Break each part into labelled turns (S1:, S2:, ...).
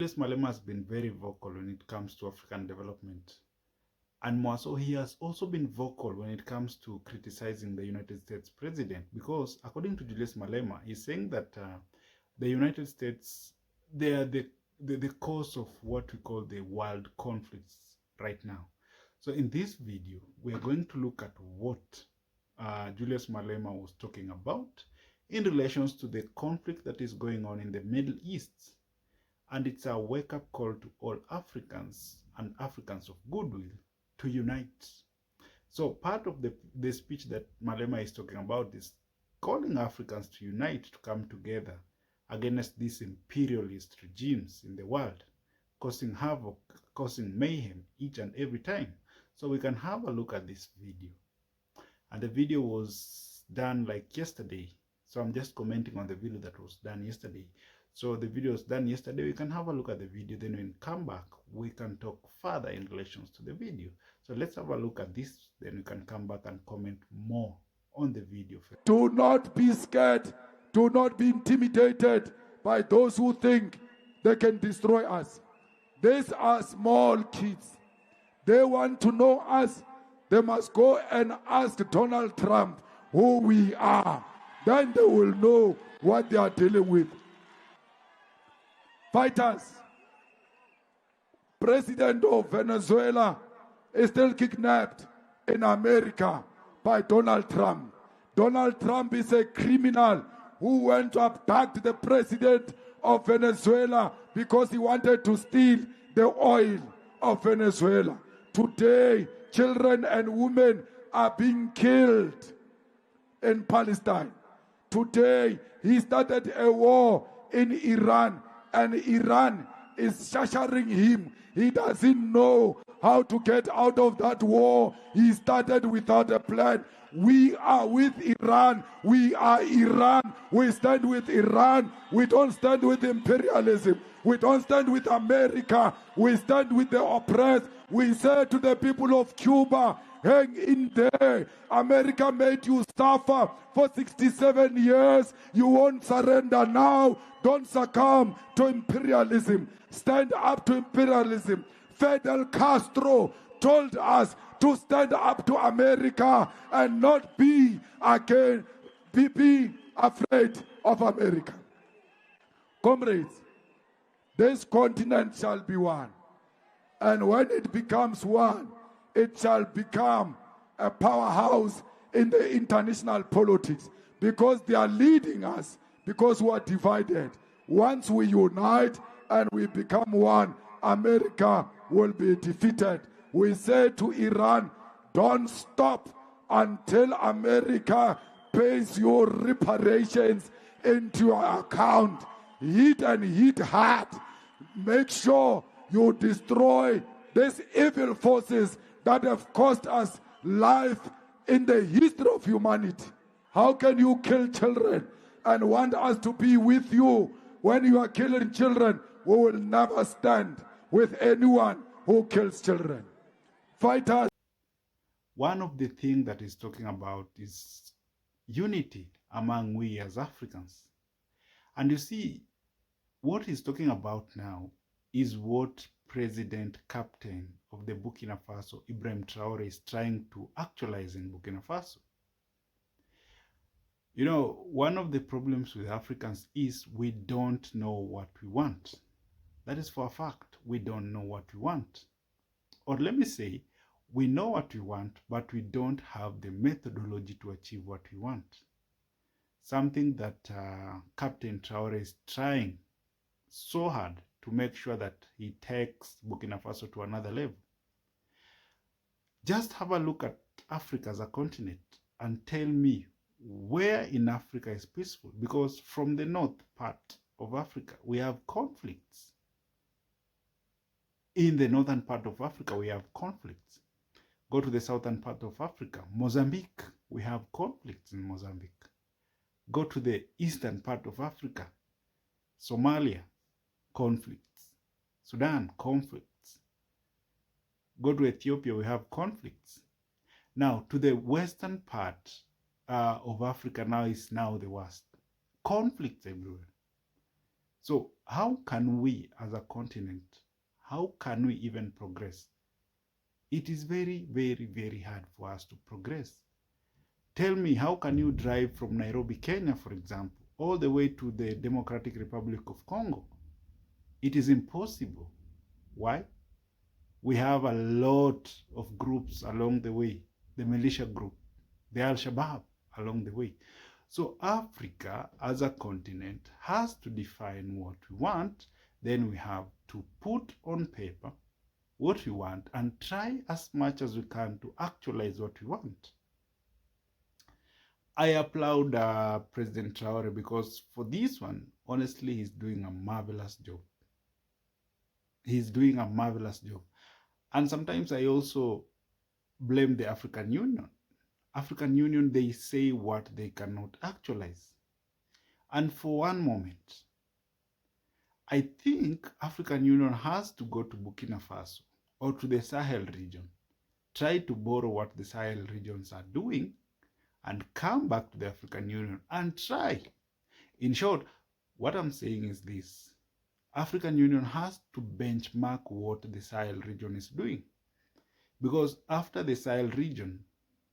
S1: Julius Malema has been very vocal when it comes to African development. And more so, he has also been vocal when it comes to criticizing the United States president, because according to Julius Malema, he's saying that the United States, they are the cause of what we call the world conflicts right now. So in this video, we are going to look at what Julius Malema was talking about in relations to the conflict that is going on in the Middle East. And it's a wake-up call to all Africans and Africans of goodwill to unite. So part of the speech that Malema is talking about is calling Africans to unite, to come together against these imperialist regimes in the world, causing havoc, causing mayhem each and every time. So we can have a look at this video. And the video was done like yesterday. So I'm just commenting on the video that was done yesterday. So the video was done yesterday. We can have a look at the video. Then when we come back, we can talk further in relations to the video. So let's have a look at this. Then we can come back and comment more on the video.
S2: Do not be scared. Do not be intimidated by those who think they can destroy us. These are small kids. They want to know us. They must go and ask Donald Trump who we are. Then they will know what they are dealing with. Fighters. President of Venezuela is still kidnapped in America by Donald Trump. Donald Trump is a criminal who went to abduct the president of Venezuela because he wanted to steal the oil of Venezuela. Today, children and women are being killed in Palestine. Today, he started a war in Iran, and Iran is shashering him. He doesn't know how to get out of that war. He started without a plan. We are with Iran. We are Iran. We stand with Iran. We don't stand with imperialism. We don't stand with America. We stand with the oppressed. We say to the people of Cuba, hang in there. America made you suffer for 67 years. You won't surrender now. Don't succumb to imperialism. Stand up to imperialism. Fidel Castro told us to stand up to America and not be afraid of America. Comrades, this continent shall be one. And when it becomes one, it shall become a powerhouse in the international politics, because they are leading us, because we are divided. Once we unite and we become one, America will be defeated. We say to Iran, don't stop until America pays your reparations into your account. Hit and hit hard. Make sure you destroy these evil forces that have cost us life in the history of humanity. How can you kill children and want us to be with you when you are killing children? We will never stand with anyone who kills children. Fighters.
S1: One of the things that he's talking about is unity among we as Africans. And you see, what he's talking about now is what President Captain of the Burkina Faso, Ibrahim Traore, is trying to actualize in Burkina Faso. You know, one of the problems with Africans is we don't know what we want. That is for a fact. We don't know what we want. Or let me say, we know what we want, but we don't have the methodology to achieve what we want. Something that Captain Traore is trying so hard to make sure that he takes Burkina Faso to another level. Just have a look at Africa as a continent and tell me where in Africa is peaceful, because from the north part of Africa, we have conflicts. In the northern part of Africa, we have conflicts. Go to the southern part of Africa, Mozambique, we have conflicts in Mozambique. Go to the eastern part of Africa, Somalia, conflicts. Sudan, conflicts. Go to Ethiopia, we have conflicts. Now, to the western part of Africa now is now the worst. Conflicts everywhere. So how can we as a continent, how can we even progress? It is very, very, very hard for us to progress. Tell me, how can you drive from Nairobi, Kenya, for example, all the way to the Democratic Republic of Congo? It is impossible. Why? We have a lot of groups along the way, the militia group, the Al-Shabaab along the way. So Africa as a continent has to define what we want. Then we have to put on paper what we want and try as much as we can to actualize what we want. I applaud President Traore because for this one, honestly, he's doing a marvelous job. He's doing a marvelous job. And sometimes I also blame the African Union. African Union, they say what they cannot actualize. And for one moment, I think African Union has to go to Burkina Faso or to the Sahel region, try to borrow what the Sahel regions are doing and come back to the African Union and try. In short, what I'm saying is this. African Union has to benchmark what the Sahel region is doing. Because after the Sahel region,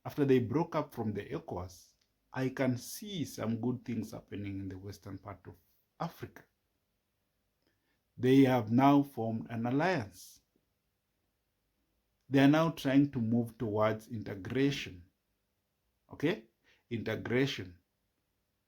S1: after they broke up from the ECOWAS, I can see some good things happening in the western part of Africa. They have now formed an alliance. They are now trying to move towards integration. Okay? Integration.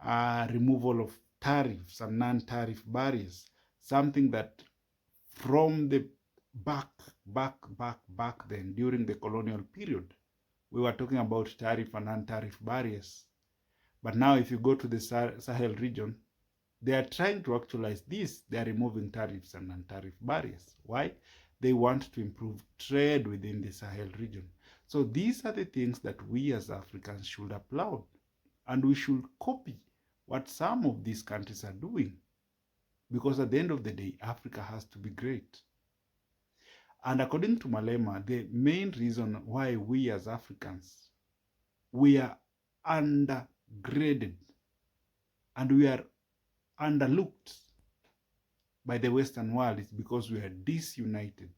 S1: Removal of tariffs and non-tariff barriers. Something that from the back then, during the colonial period, we were talking about tariff and non-tariff barriers. But now if you go to the Sahel region, they are trying to actualize this. They are removing tariffs and non-tariff barriers. Why? They want to improve trade within the Sahel region. So these are the things that we as Africans should applaud. And we should copy what some of these countries are doing. Because at the end of the day, Africa has to be great. And according to Malema, the main reason why we as Africans, we are undergraded and we are underlooked by the Western world is because we are disunited.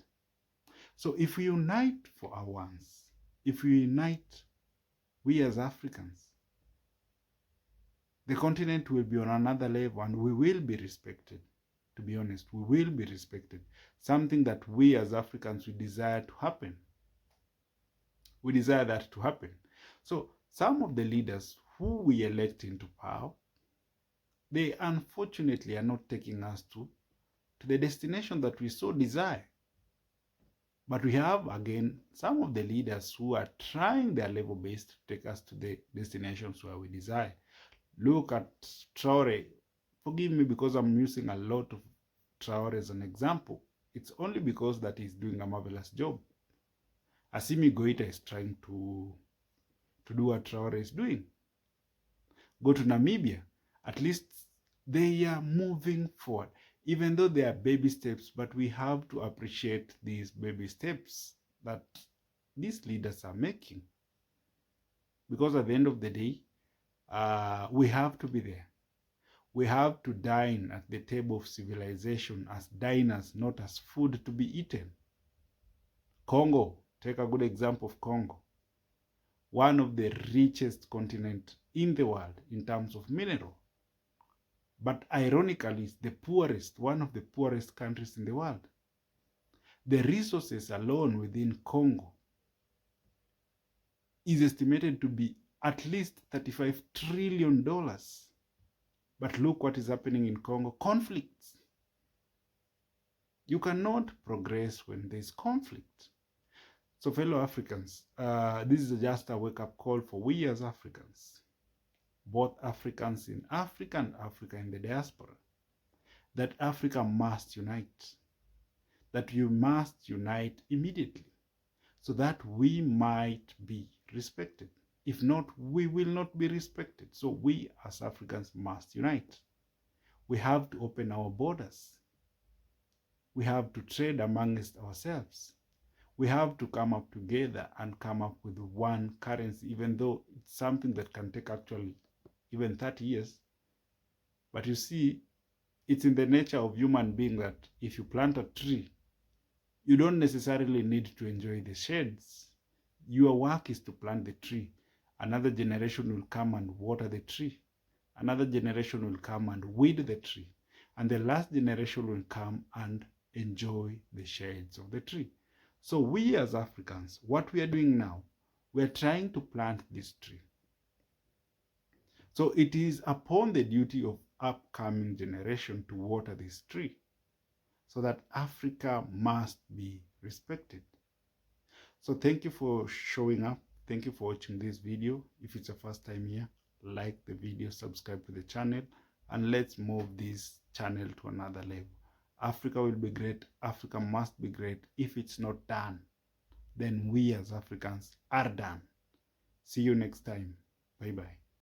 S1: So if we unite for our once, if we unite, we as Africans, the continent will be on another level and we will be respected. To be honest, we will be respected. Something that we as Africans, we desire to happen. We desire that to happen. So some of the leaders who we elect into power, they unfortunately are not taking us to the destination that we so desire. But we have, again, some of the leaders who are trying their level best to take us to the destinations where we desire. Look at Traore. Forgive me because I'm using a lot of Traore as an example. It's only because that he's doing a marvelous job. Assimi Goita is trying to do what Traore is doing. Go to Namibia. At least they are moving forward. Even though they are baby steps, but we have to appreciate these baby steps that these leaders are making. Because at the end of the day, we have to be there. We have to dine at the table of civilization as diners, not as food to be eaten. Congo, take a good example of Congo. One of the richest continents in the world in terms of mineral. But ironically, it's the poorest, one of the poorest countries in the world. The resources alone within Congo is estimated to be at least $35 trillion. But look what is happening in Congo. Conflicts. You cannot progress when there's conflict. So fellow Africans, this is just a wake-up call for we as Africans, both Africans in Africa and Africa in the diaspora, that Africa must unite, that you must unite immediately so that we might be respected. If not, we will not be respected. So we as Africans must unite. We have to open our borders. We have to trade amongst ourselves. We have to come up together and come up with one currency, even though it's something that can take actually even 30 years. But you see, it's in the nature of human being that if you plant a tree, you don't necessarily need to enjoy the shades. Your work is to plant the tree. Another generation will come and water the tree. Another generation will come and weed the tree. And the last generation will come and enjoy the shades of the tree. So we as Africans, what we are doing now, we are trying to plant this tree. So it is upon the duty of upcoming generation to water this tree, so that Africa must be respected. So thank you for showing up. Thank you for watching this video. If it's your first time here, like the video, subscribe to the channel, and let's move this channel to another level. Africa will be great. Africa must be great. If it's not done, then we as Africans are done. See you next time. Bye-bye.